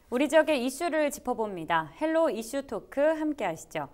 우리 지역의 이슈를 짚어봅니다. 헬로 이슈 토크 함께 하시죠.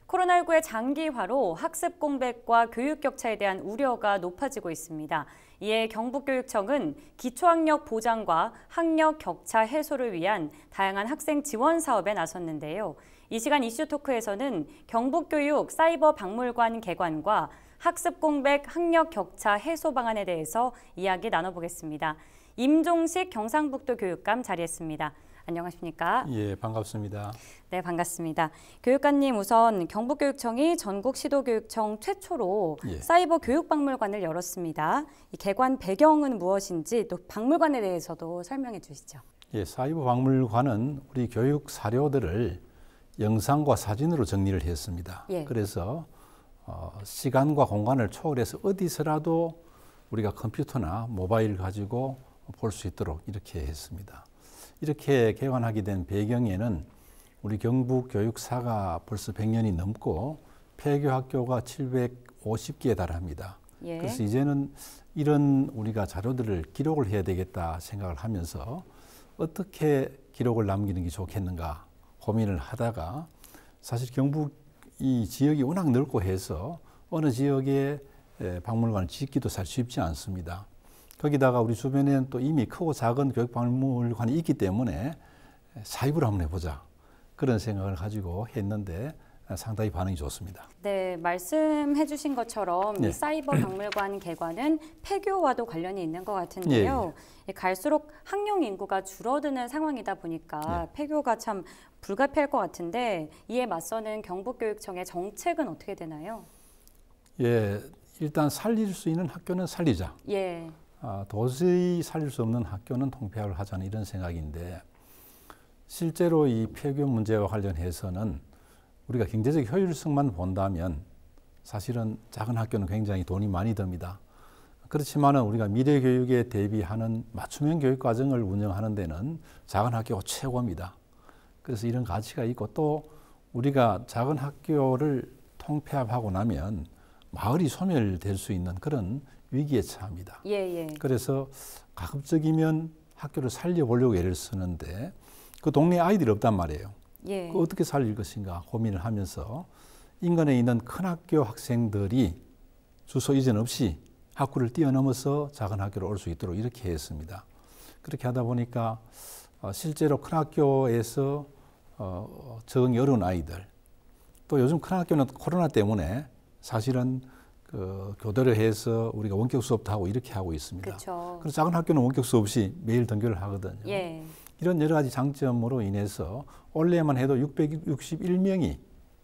코로나19의 장기화로 학습 공백과 교육 격차에 대한 우려가 높아지고 있습니다. 이에 경북교육청은 기초학력 보장과 학력 격차 해소를 위한 다양한 학생 지원 사업에 나섰는데요. 이 시간 이슈 토크에서는 경북교육 사이버 박물관 개관과 학습 공백 학력 격차 해소 방안에 대해서 이야기 나눠보겠습니다. 임종식 경상북도 교육감 자리했습니다. 안녕하십니까? 예, 반갑습니다. 네, 반갑습니다. 교육관님, 우선 경북교육청이 전국 시도교육청 최초로 사이버 교육박물관을 열었습니다. 이 개관 배경은 무엇인지 또 박물관에 대해서도 설명해 주시죠. 예, 사이버 박물관은 우리 교육 사료들을 영상과 사진으로 정리를 했습니다. 그래서 시간과 공간을 초월해서 어디서라도 우리가 컴퓨터나 모바일 가지고 볼 수 있도록 이렇게 했습니다. 이렇게 개관하게 된 배경에는 우리 경북 교육사가 벌써 100년이 넘고 폐교 학교가 750개에 달합니다. 그래서 이제는 이런 우리가 자료들을 기록을 해야 되겠다 생각을 하면서 어떻게 기록을 남기는 게 좋겠는가 고민을 하다가 사실 경북 이 지역이 워낙 넓고 해서 어느 지역에 박물관을 짓기도 사실 쉽지 않습니다. 거기다가 우리 주변에는 또 이미 크고 작은 교육박물관이 있기 때문에 사입을 한번 해보자 그런 생각을 가지고 했는데 상당히 반응이 좋습니다. 네, 말씀해 주신 것처럼 이 사이버 박물관 개관은 폐교와도 관련이 있는 것 같은데요. 갈수록 학령 인구가 줄어드는 상황이다 보니까 폐교가 참 불가피할 것 같은데 이에 맞서는 경북교육청의 정책은 어떻게 되나요? 예, 일단 살릴 수 있는 학교는 살리자. 도저히 살릴 수 없는 학교는 통폐합을 하자는 이런 생각인데 실제로 이 폐교 문제와 관련해서는 우리가 경제적 효율성만 본다면 사실은 작은 학교는 굉장히 돈이 많이 듭니다. 그렇지만 우리가 미래 교육에 대비하는 맞춤형 교육 과정을 운영하는 데는 작은 학교가 최고입니다. 그래서 이런 가치가 있고 또 우리가 작은 학교를 통폐합하고 나면 마을이 소멸될 수 있는 그런 위기에 처합니다. 그래서 가급적이면 학교를 살려보려고 애를 쓰는데 그 동네에 아이들이 없단 말이에요. 그 어떻게 살릴 것인가 고민을 하면서 인근에 있는 큰 학교 학생들이 주소 이전 없이 학구를 뛰어넘어서 작은 학교로 올 수 있도록 이렇게 했습니다. 그렇게 하다 보니까 실제로 큰 학교에서 적응이 어려운 아이들 또 요즘 큰 학교는 코로나 때문에 사실은 교대로 해서 우리가 원격 수업도 하고 이렇게 하고 있습니다. 그래서 작은 학교는 원격 수업 없이 매일 등교를 하거든요. 이런 여러 가지 장점으로 인해서 올해만 해도 661명이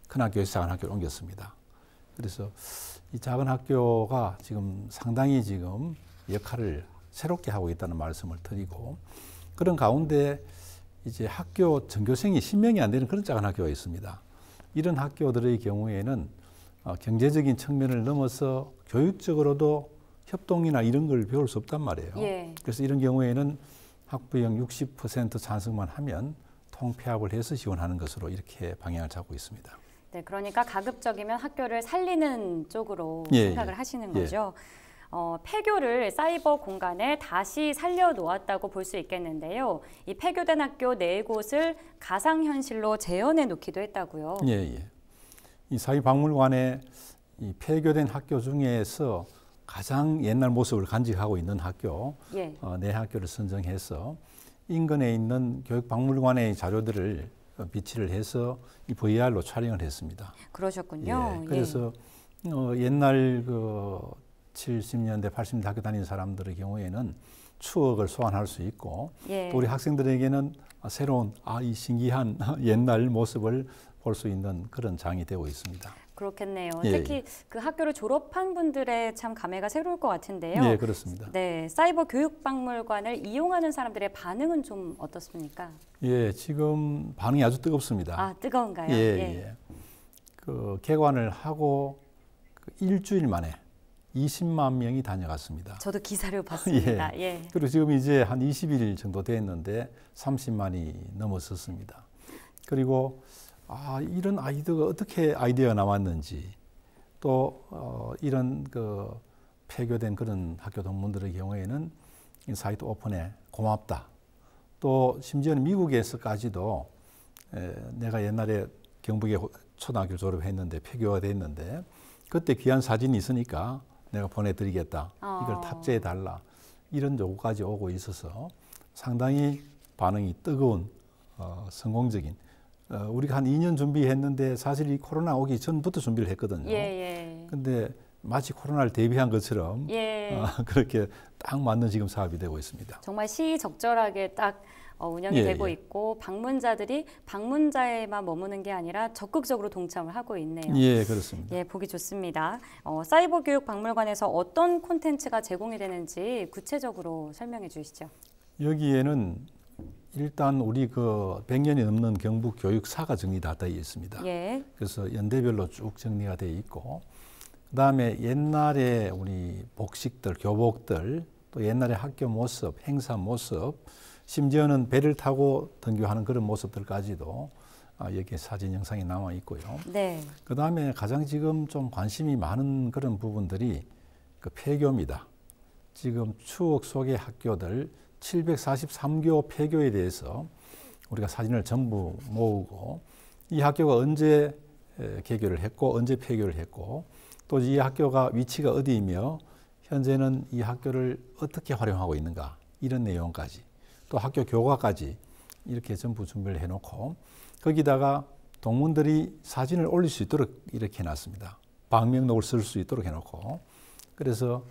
큰 학교에서 작은 학교로 옮겼습니다. 그래서 이 작은 학교가 지금 상당히 지금 역할을 새롭게 하고 있다는 말씀을 드리고 그런 가운데 이제 학교 전교생이 10명이 안 되는 그런 작은 학교가 있습니다. 이런 학교들의 경우에는 경제적인 측면을 넘어서 교육적으로도 협동이나 이런 걸 배울 수 없단 말이에요. 그래서 이런 경우에는 학부형 60% 찬성만 하면 통폐합을 해서 지원하는 것으로 이렇게 방향을 잡고 있습니다. 네, 그러니까 가급적이면 학교를 살리는 쪽으로 생각을 하시는 거죠. 폐교를 사이버 공간에 다시 살려놓았다고 볼 수 있겠는데요. 이 폐교된 학교 4곳을 가상현실로 재현해 놓기도 했다고요. 이 사이박물관에 이 폐교된 학교 중에서 가장 옛날 모습을 간직하고 있는 학교 네 학교를 선정해서 인근에 있는 교육박물관의 자료들을 비치를 해서 이 VR로 촬영을 했습니다. 그러셨군요. 그래서 옛날 70년대, 80년대 학교 다니는 사람들의 경우에는 추억을 소환할 수 있고 또 우리 학생들에게는 새로운 이 신기한 옛날 모습을 볼 수 있는 그런 장이 되고 있습니다. 그렇겠네요. 특히 그 학교를 졸업한 분들의 참 감회가 새로울 것 같은데요. 그렇습니다. 네, 사이버 교육박물관을 이용하는 사람들의 반응은 좀 어떻습니까? 지금 반응이 아주 뜨겁습니다. 뜨거운가요? 그 개관을 하고 일주일 만에 20만 명이 다녀갔습니다. 저도 기사를 봤습니다. 그리고 지금 이제 한 20일 정도 됐는데 30만이 넘어섰습니다. 그리고 이런 아이디어가 어떻게 아이디어가 나왔는지 또 이런 폐교된 그런 학교 동문들의 경우에는 이 사이트 오픈에 고맙다. 또 심지어는 미국에서까지도 내가 옛날에 경북에 초등학교 졸업했는데 폐교가 됐는데 그때 귀한 사진이 있으니까 내가 보내드리겠다. 이걸 탑재해달라. 이런 요구까지 오고 있어서 상당히 반응이 뜨거운 성공적인 우리가 한 2년 준비했는데 사실 이 코로나 오기 전부터 준비를 했거든요. 근데 마치 코로나를 대비한 것처럼 그렇게 딱 맞는 지금 사업이 되고 있습니다. 정말 시적절하게 딱 운영이 되고 있고 방문자들이 방문자에만 머무는 게 아니라 적극적으로 동참을 하고 있네요. 예, 그렇습니다. 예, 보기 좋습니다. 사이버 교육 박물관에서 어떤 콘텐츠가 제공이 되는지 구체적으로 설명해 주시죠. 여기에는 일단 우리 그 100년이 넘는 경북 교육사가 정리 다 되어 있습니다. 그래서 연대별로 쭉 정리가 되어 있고 그다음에 옛날에 우리 복식들, 교복들 또 옛날에 학교 모습, 행사 모습 심지어는 배를 타고 등교하는 그런 모습들까지도 여기에 사진 영상이 남아 있고요. 그다음에 가장 지금 좀 관심이 많은 그런 부분들이 그 폐교입니다. 지금 추억 속의 학교들 743교 폐교에 대해서 우리가 사진을 전부 모으고 이 학교가 언제 개교를 했고 언제 폐교를 했고 또 이 학교가 위치가 어디이며 현재는 이 학교를 어떻게 활용하고 있는가 이런 내용까지 또 학교 교과까지 이렇게 전부 준비를 해놓고 거기다가 동문들이 사진을 올릴 수 있도록 이렇게 해놨습니다. 방명록을 쓸 수 있도록 해놓고 그래서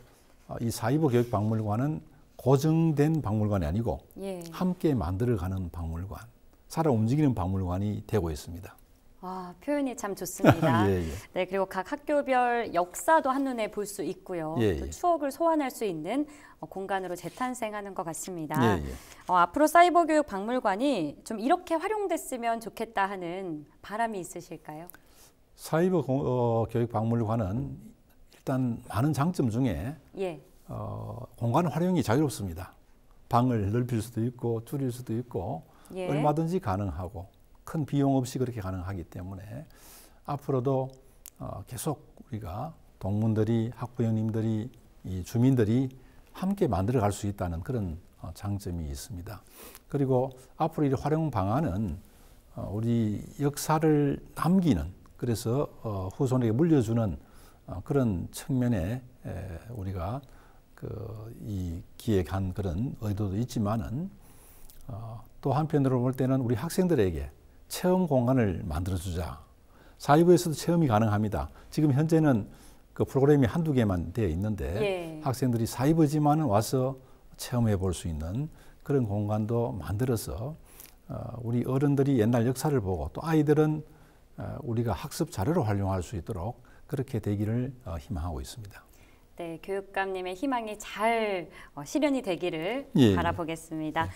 이 사이버 교육 박물관은 고정된 박물관이 아니고 함께 만들어가는 박물관, 살아 움직이는 박물관이 되고 있습니다. 표현이 참 좋습니다. 네, 그리고 각 학교별 역사도 한눈에 볼 수 있고요. 또 추억을 소환할 수 있는 공간으로 재탄생하는 것 같습니다. 앞으로 사이버 교육 박물관이 좀 이렇게 활용됐으면 좋겠다 하는 바람이 있으실까요? 사이버 교육 박물관은 일단 많은 장점 중에 공간 활용이 자유롭습니다. 방을 넓힐 수도 있고 줄일 수도 있고 얼마든지 가능하고 큰 비용 없이 그렇게 가능하기 때문에 앞으로도 계속 우리가 동문들이 학부형님들이 이 주민들이 함께 만들어 갈 수 있다는 그런 장점이 있습니다. 그리고 앞으로 이 활용 방안은 우리 역사를 남기는 그래서 후손에게 물려주는 그런 측면에 우리가 이 기획한 그런 의도도 있지만은 또 한편으로 볼 때는 우리 학생들에게 체험 공간을 만들어주자. 사이버에서도 체험이 가능합니다. 지금 현재는 그 프로그램이 한두 개만 되어 있는데 학생들이 사이버지만은 와서 체험해 볼 수 있는 그런 공간도 만들어서 우리 어른들이 옛날 역사를 보고 또 아이들은 우리가 학습 자료로 활용할 수 있도록 그렇게 되기를 희망하고 있습니다. 네, 교육감님의 희망이 잘 실현이 되기를 바라보겠습니다.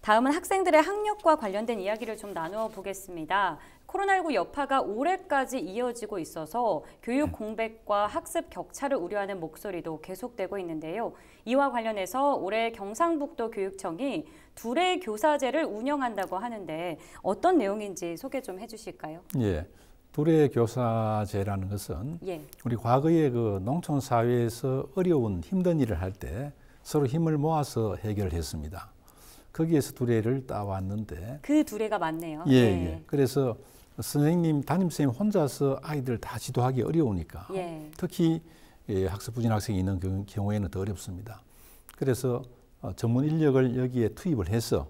다음은 학생들의 학력과 관련된 이야기를 좀 나누어 보겠습니다. 코로나19 여파가 올해까지 이어지고 있어서 교육 공백과 학습 격차를 우려하는 목소리도 계속되고 있는데요. 이와 관련해서 올해 경상북도 교육청이 둘의 교사제를 운영한다고 하는데 어떤 내용인지 소개 좀 해주실까요? 둘의 교사제라는 것은 우리 과거에 그 농촌 사회에서 어려운 힘든 일을 할 때 서로 힘을 모아서 해결했습니다. 거기에서 두레를 따왔는데 그 두레가 많네요. 그래서 선생님, 담임선생님 혼자서 아이들 다 지도하기 어려우니까 특히 학습 부진 학생이 있는 경우에는 더 어렵습니다. 그래서 전문 인력을 여기에 투입을 해서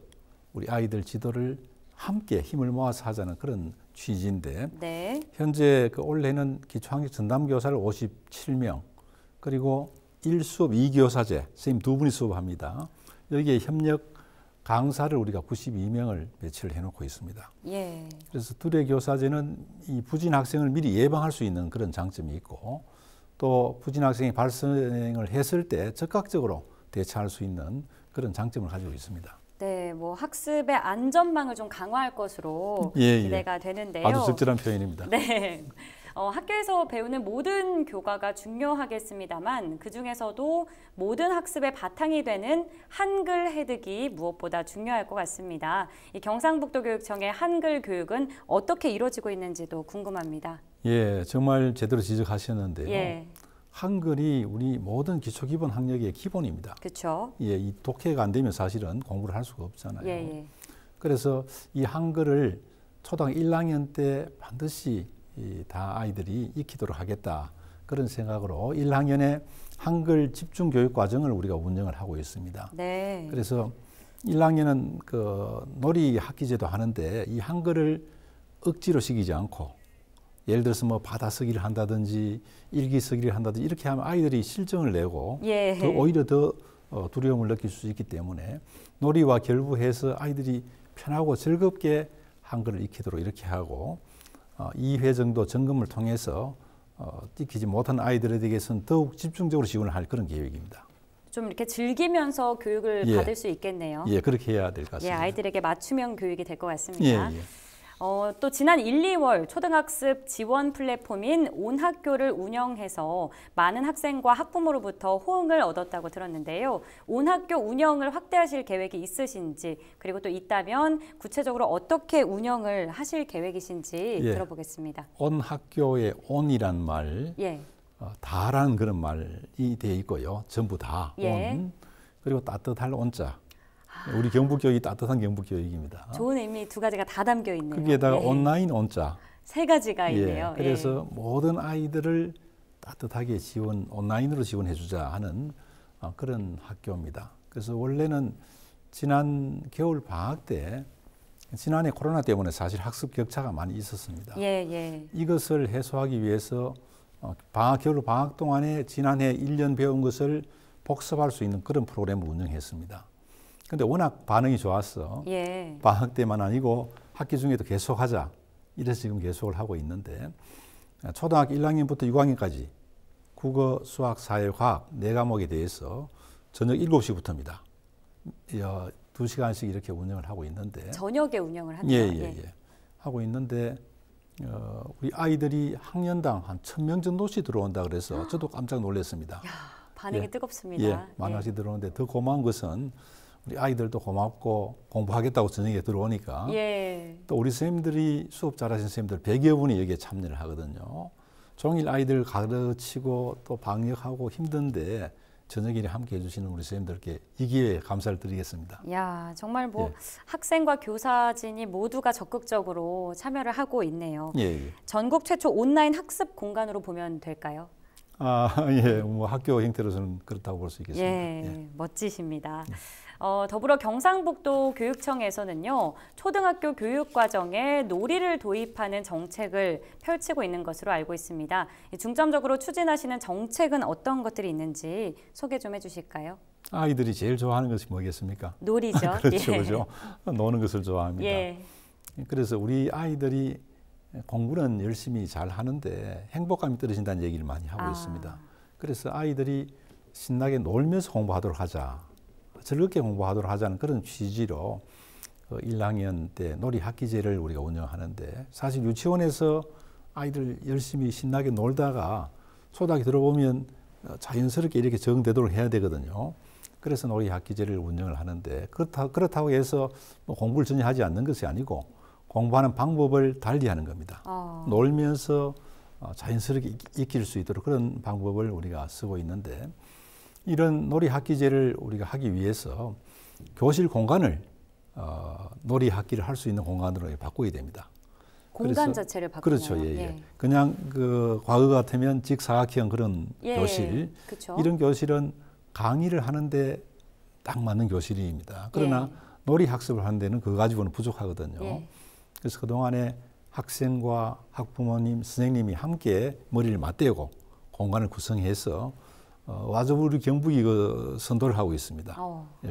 우리 아이들 지도를 함께 힘을 모아서 하자는 그런 취지인데 현재 그 올해는 기초학력 전담교사를 57명 그리고 1수업 2교사제 선생님 2분이 수업합니다. 여기에 협력 강사를 우리가 92명을 배치를 해놓고 있습니다. 그래서 둘의 교사제는 이 부진 학생을 미리 예방할 수 있는 그런 장점이 있고 또 부진 학생이 발생을 했을 때 적극적으로 대처할 수 있는 그런 장점을 가지고 있습니다. 네, 뭐 학습의 안전망을 좀 강화할 것으로 기대가 되는데요. 아주 적절한 표현입니다. 학교에서 배우는 모든 교과가 중요하겠습니다만 그중에서도 모든 학습의 바탕이 되는 한글 해득이 무엇보다 중요할 것 같습니다. 이 경상북도 교육청의 한글 교육은 어떻게 이루어지고 있는지도 궁금합니다. 정말 제대로 지적하셨는데요. 한글이 우리 모든 기초 기본 학력의 기본입니다. 그렇죠. 예, 이 독해가 안 되면 사실은 공부를 할 수가 없잖아요. 예, 예. 그래서 이 한글을 초등학교 1학년 때 반드시 다 아이들이 익히도록 하겠다. 그런 생각으로 1학년에 한글 집중 교육 과정을 우리가 운영을 하고 있습니다. 네. 그래서 1학년은 그 놀이 학기제도 하는데 이 한글을 억지로 시키지 않고 예를 들어서 뭐 받아쓰기를 한다든지 일기쓰기를 한다든지 이렇게 하면 아이들이 실정을 내고 예. 오히려 더 두려움을 느낄 수 있기 때문에 놀이와 결부해서 아이들이 편하고 즐겁게 한글을 익히도록 이렇게 하고 2회 정도 점검을 통해서 익히지 못한 아이들에게서는 더욱 집중적으로 지원을 할 그런 계획입니다. 좀 이렇게 즐기면서 교육을 예. 받을 수 있겠네요. 예, 그렇게 해야 될 것 같습니다. 예, 아이들에게 맞춤형 교육이 될 것 같습니다. 예, 예. 또 지난 1, 2월 초등학습 지원 플랫폼인 온학교를 운영해서 많은 학생과 학부모로부터 호응을 얻었다고 들었는데요. 온학교 운영을 확대하실 계획이 있으신지, 그리고 또 있다면 구체적으로 어떻게 운영을 하실 계획이신지 예. 들어보겠습니다. 온학교의 온이란 말, 예. 다라는 그런 말이 되어 있고요. 전부 다 예. 온, 그리고 따뜻할 온자. 우리 경북교육이 따뜻한 경북교육입니다. 좋은 의미 두 가지가 다 담겨 있네요. 거기에다가 예. 온라인 온자. 세 가지가 있네요. 그래서 모든 아이들을 따뜻하게 온라인으로 지원해 주자 하는 그런 학교입니다. 그래서 원래는 지난 겨울 방학 때 지난해 코로나 때문에 사실 학습 격차가 많이 있었습니다. 이것을 해소하기 위해서 겨울 방학 동안에 지난해 1년 배운 것을 복습할 수 있는 그런 프로그램을 운영했습니다. 근데 워낙 반응이 좋았어. 방학 때만 아니고 학기 중에도 계속하자. 이래서 지금 계속을 하고 있는데 초등학교 1학년부터 6학년까지 국어, 수학, 사회, 과학 4과목에 대해서 저녁 7시부터입니다. 2시간씩 이렇게 운영을 하고 있는데 저녁에 운영을 합니다. 하고 있는데 우리 아이들이 학년당 한 1,000명 정도씩 들어온다 그래서 저도 깜짝 놀랐습니다. 야, 반응이 뜨겁습니다. 많이 들어오는데 더 고마운 것은 우리 아이들도 고맙고 공부하겠다고 저녁에 들어오니까 또 우리 선생님들이 수업 잘하신 선생님들 100여 분이 여기에 참여를 하거든요. 종일 아이들 가르치고 또 방역하고 힘든데 저녁에 함께 해주시는 우리 선생님들께 이 기회에 감사를 드리겠습니다. 야, 정말 학생과 교사진이 모두가 적극적으로 참여를 하고 있네요. 전국 최초 온라인 학습 공간으로 보면 될까요? 뭐 학교 형태로서는 그렇다고 볼 수 있겠습니다. 멋지십니다. 더불어 경상북도 교육청에서는요, 초등학교 교육 과정에 놀이를 도입하는 정책을 펼치고 있는 것으로 알고 있습니다. 중점적으로 추진하시는 정책은 어떤 것들이 있는지 소개 좀 해주실까요? 아이들이 제일 좋아하는 것이 뭐겠습니까? 놀이죠. 그렇죠. 노는 것을 좋아합니다. 그래서 우리 아이들이 공부는 열심히 잘 하는데 행복감이 떨어진다는 얘기를 많이 하고 있습니다. 그래서 아이들이 신나게 놀면서 공부하도록 하자, 즐겁게 공부하도록 하자는 그런 취지로 1학년 때 놀이 학기제를 우리가 운영하는데 사실 유치원에서 아이들 열심히 신나게 놀다가 초등학교 들어보면 자연스럽게 이렇게 적응되도록 해야 되거든요. 그래서 놀이 학기제를 운영을 하는데 그렇다고 해서 뭐 공부를 전혀 하지 않는 것이 아니고 공부하는 방법을 달리하는 겁니다. 놀면서 자연스럽게 익힐 수 있도록 그런 방법을 우리가 쓰고 있는데 이런 놀이 학기제를 우리가 하기 위해서 교실 공간을 놀이 학기를 할 수 있는 공간으로 바꿔야 됩니다. 공간 자체를 바꾸나요? 그렇죠. 그냥 과거 같으면 직사각형 그런 교실, 이런 교실은 강의를 하는데 딱 맞는 교실입니다. 그러나 놀이 학습을 하는 데는 그거 가지고는 부족하거든요. 그래서 그동안에 학생과 학부모님, 선생님이 함께 머리를 맞대고 공간을 구성해서 와서 우리 경북이 선도를 하고 있습니다.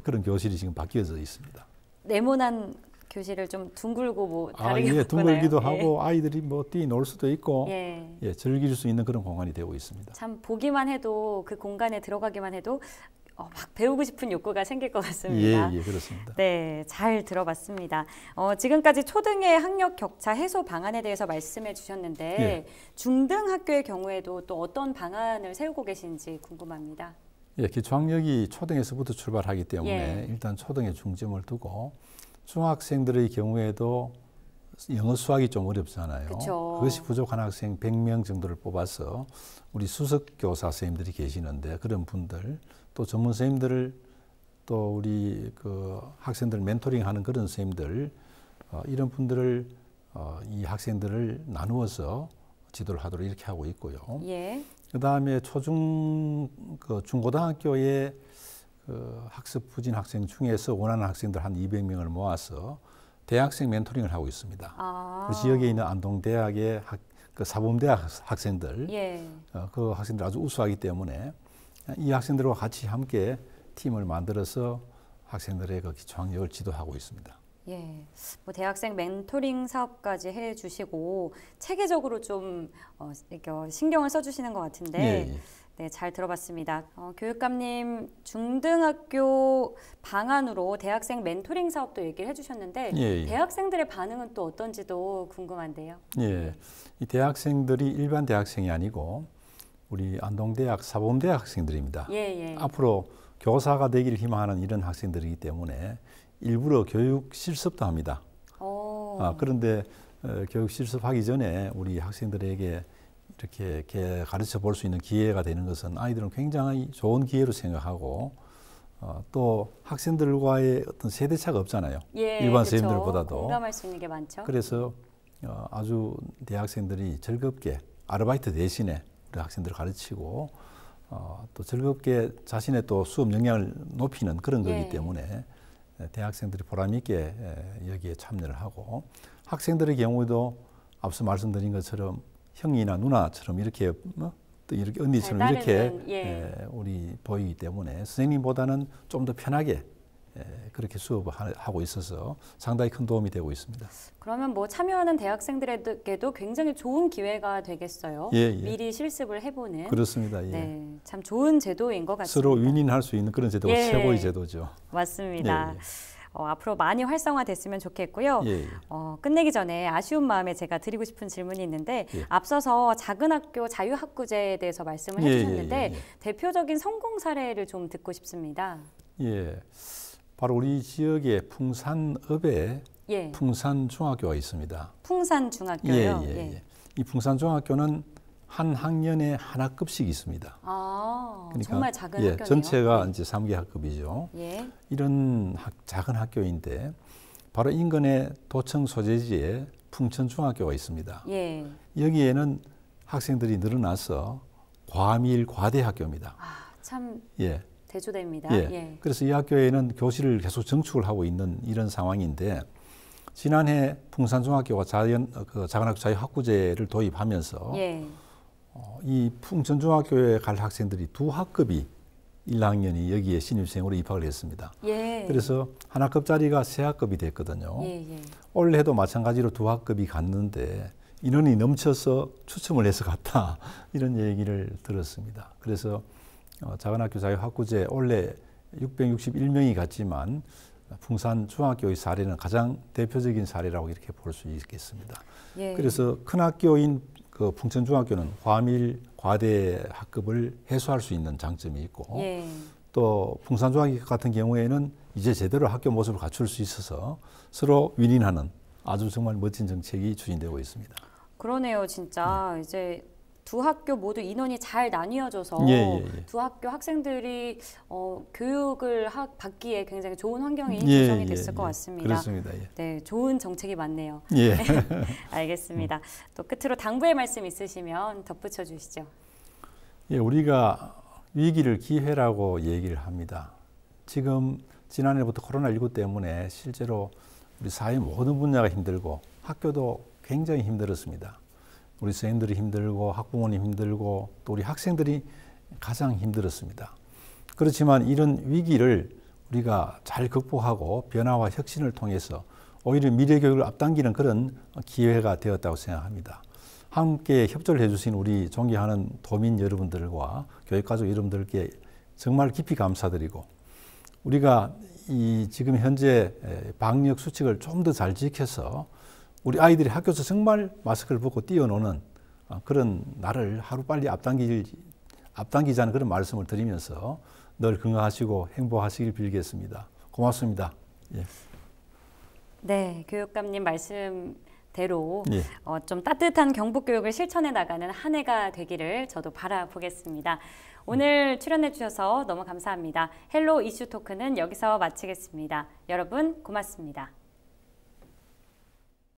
그런 교실이 지금 바뀌어져 있습니다. 네모난 교실을 좀 둥글고 다르게 둥글기도 하고 아이들이 뛰놀 수도 있고 즐길 수 있는 그런 공간이 되고 있습니다. 참 보기만 해도 그 공간에 들어가기만 해도 막 배우고 싶은 욕구가 생길 것 같습니다. 그렇습니다. 네, 잘 들어봤습니다. 지금까지 초등의 학력 격차 해소 방안에 대해서 말씀해 주셨는데 중등 학교의 경우에도 또 어떤 방안을 세우고 계신지 궁금합니다. 기초학력이 초등에서부터 출발하기 때문에 일단 초등에 중점을 두고 중학생들의 경우에도 영어 수학이 좀 어렵잖아요. 그쵸. 그것이 부족한 학생 100명 정도를 뽑아서 우리 수석 교사 선생님들이 계시는데 그런 분들 또 전문 선생님들을 또 우리 그 학생들 멘토링하는 그런 선생님들 이런 분들을 이 학생들을 나누어서 지도를 하도록 이렇게 하고 있고요. 예. 그다음에 중고등학교의 그 학습 부진 학생 중에서 원하는 학생들 한 200명을 모아서 대학생 멘토링을 하고 있습니다. 그 지역에 있는 안동대학의 그 사범대학 학생들, 예. 그 학생들 아주 우수하기 때문에 이 학생들과 같이 함께 팀을 만들어서 학생들의 그 기초학력을 지도하고 있습니다. 예, 뭐 대학생 멘토링 사업까지 해주시고 체계적으로 좀 신경을 써주시는 것 같은데, 예. 네, 잘 들어봤습니다. 교육감님 중등학교 방안으로 대학생 멘토링 사업도 얘기를 해주셨는데 예. 대학생들의 반응은 또 어떤지도 궁금한데요. 예, 이 대학생들이 일반 대학생이 아니고 우리 안동대학 사범대학 학생들입니다. 예. 앞으로 교사가 되기를 희망하는 이런 학생들이기 때문에 일부러 교육 실습도 합니다. 그런데 교육 실습하기 전에 우리 학생들에게 이렇게 가르쳐 볼 수 있는 기회가 되는 것은 아이들은 굉장히 좋은 기회로 생각하고 또 학생들과의 어떤 세대차가 없잖아요. 예, 일반 그쵸. 선생님들보다도. 공감할 수 있는 게 많죠. 그래서 아주 대학생들이 즐겁게 아르바이트 대신에 우리 학생들을 가르치고 또 즐겁게 자신의 또 수업 역량을 높이는 그런 거기 때문에 대학생들이 보람 있게 여기에 참여를 하고 학생들의 경우에도 앞서 말씀드린 것처럼 형이나 누나처럼 이렇게 또 이렇게 언니처럼 이렇게 우리 보이기 때문에 선생님보다는 좀 더 편하게 그렇게 수업을 하고 있어서 상당히 큰 도움이 되고 있습니다. 그러면 뭐 참여하는 대학생들에게도 굉장히 좋은 기회가 되겠어요. 미리 실습을 해보는. 그렇습니다. 예. 네, 참 좋은 제도인 것 같습니다. 서로 윈윈할 수 있는 그런 제도가 최고의 제도죠. 맞습니다. 앞으로 많이 활성화됐으면 좋겠고요. 예. 끝내기 전에 아쉬운 마음에 제가 드리고 싶은 질문이 있는데 앞서서 작은 학교 자유학구제에 대해서 말씀을 해주셨는데 대표적인 성공 사례를 좀 듣고 싶습니다. 예, 바로 우리 지역의 풍산읍에 풍산중학교가 있습니다. 풍산중학교요? 이 풍산중학교는 한 학년에 하나급씩 있습니다. 그러니까 정말 작은 학교네요. 전체가 이제 3개 학급이죠. 이런 작은 학교인데 바로 인근의 도청 소재지에 풍천중학교가 있습니다. 여기에는 학생들이 늘어나서 과밀 과대 학교입니다. 참 대조됩니다. 그래서 이 학교에는 교실을 계속 증축을 하고 있는 이런 상황인데 지난해 풍산중학교가 작은학교 자유학구제를 도입하면서 이 풍천중학교에 갈 학생들이 두 학급이 1학년이 여기에 신입생으로 입학을 했습니다. 그래서 한 학급짜리가 세 학급이 됐거든요. 올해도 마찬가지로 두 학급이 갔는데 인원이 넘쳐서 추첨을 해서 갔다 이런 얘기를 들었습니다. 그래서 작은학교 자유학구제 올해 661명이 갔지만 풍산중학교의 사례는 가장 대표적인 사례라고 이렇게 볼 수 있겠습니다. 그래서 큰 학교인 그 풍천중학교는 과밀 과대 학급을 해소할 수 있는 장점이 있고 또 풍산중학교 같은 경우에는 이제 제대로 학교 모습을 갖출 수 있어서 서로 윈윈하는 아주 정말 멋진 정책이 추진되고 있습니다. 그러네요, 진짜. 이제 두 학교 모두 인원이 잘 나뉘어져서 두 학교 학생들이 교육을 받기에 굉장히 좋은 환경이 조성이 됐을 것 같습니다. 그렇습니다. 네, 좋은 정책이 많네요. 알겠습니다. 또 끝으로 당부의 말씀 있으시면 덧붙여 주시죠. 우리가 위기를 기회라고 얘기를 합니다. 지금 지난해부터 코로나19 때문에 실제로 우리 사회 모든 분야가 힘들고 학교도 굉장히 힘들었습니다. 우리 선생님들이 힘들고 학부모님 힘들고 또 우리 학생들이 가장 힘들었습니다. 그렇지만 이런 위기를 우리가 잘 극복하고 변화와 혁신을 통해서 오히려 미래 교육을 앞당기는 그런 기회가 되었다고 생각합니다. 함께 협조를 해주신 우리 존경하는 도민 여러분들과 교육가족 여러분들께 정말 깊이 감사드리고 우리가 이 지금 현재 방역 수칙을 좀 더 잘 지켜서 우리 아이들이 학교에서 정말 마스크를 벗고 뛰어노는 그런 날을 하루빨리 앞당기자는 그런 말씀을 드리면서 늘 건강하시고 행복하시길 빌겠습니다. 고맙습니다. 네, 교육감님 말씀 대로 좀 따뜻한 경북교육을 실천해 나가는 한 해가 되기를 저도 바라보겠습니다. 오늘 출연해 주셔서 너무 감사합니다. 헬로 이슈 토크는 여기서 마치겠습니다. 여러분 고맙습니다.